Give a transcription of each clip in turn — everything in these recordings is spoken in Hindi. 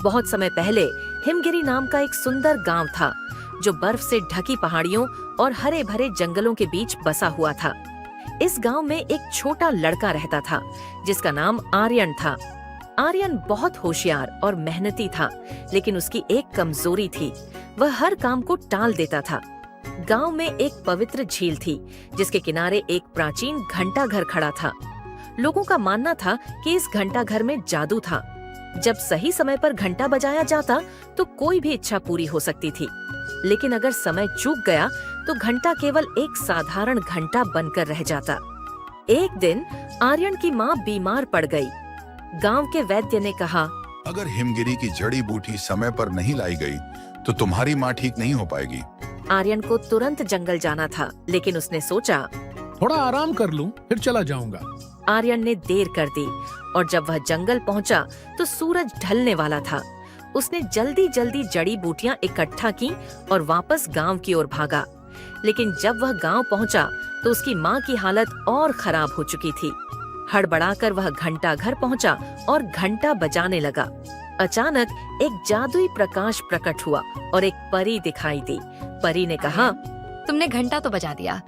बहुत समय पहले हिमगिरी नाम का एक सुंदर गांव था जो बर्फ से ढकी पहाड़ियों और हरे भरे जंगलों के बीच बसा हुआ था। इस गांव में एक छोटा लड़का रहता था जिसका नाम आर्यन था। आर्यन बहुत होशियार और मेहनती था, लेकिन उसकी एक कमजोरी थी, वह हर काम को टाल देता था। गांव में एक पवित्र झील थी जिसके किनारे एक प्राचीन घंटा घर खड़ा था। लोगों का मानना था कि इस घंटा घर में जादू था। जब सही समय पर घंटा बजाया जाता तो कोई भी इच्छा पूरी हो सकती थी, लेकिन अगर समय चूक गया तो घंटा केवल एक साधारण घंटा बनकर रह जाता। एक दिन आर्यन की माँ बीमार पड़ गई। गांव के वैद्य ने कहा, अगर हिमगिरी की जड़ी बूटी समय पर नहीं लाई गई तो तुम्हारी माँ ठीक नहीं हो पाएगी। आर्यन को तुरंत जंगल जाना था, लेकिन उसने सोचा थोड़ा आराम कर लूं, फिर चला जाऊंगा। आर्यन ने देर कर दी और जब वह जंगल पहुंचा तो सूरज ढलने वाला था। उसने जल्दी जल्दी जड़ी बूटियां इकट्ठा की और वापस गांव की ओर भागा। लेकिन जब वह गांव पहुंचा तो उसकी माँ की हालत और खराब हो चुकी थी। हड़बड़ाकर वह घंटा घर पहुंचा और घंटा बजाने लगा। अचानक एक जादुई प्रकाश प्रकट हुआ और एक परी दिखाई दी। परी ने कहा, तुमने घंटा तो बजा दिया,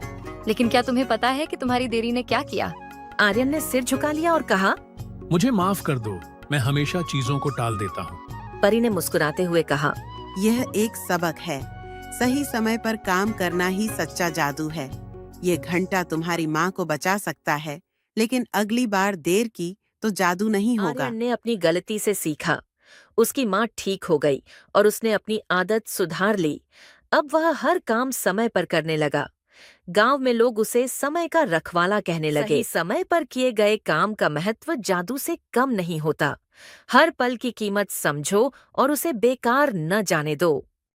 लेकिन क्या तुम्हें पता है कि तुम्हारी देरी ने क्या किया? आर्यन ने सिर झुका लिया और कहा, मुझे माफ कर दो, मैं हमेशा चीजों को टाल देता हूँ। परी ने मुस्कुराते हुए कहा, यह एक सबक है। सही समय पर काम करना ही सच्चा जादू है। ये घंटा तुम्हारी माँ को बचा सकता है, लेकिन अगली बार देर की तो जादू नहीं होगा। आर्यन ने अपनी गलती से सीखा। उसकी माँ ठीक हो गई और उसने अपनी आदत सुधार ली। अब वह हर काम समय पर करने लगा। गांव में लोग उसे समय का रखवाला कहने लगे। सही समय पर किए गए काम का महत्व जादू से कम नहीं होता। हर पल की कीमत समझो और उसे बेकार न जाने दो।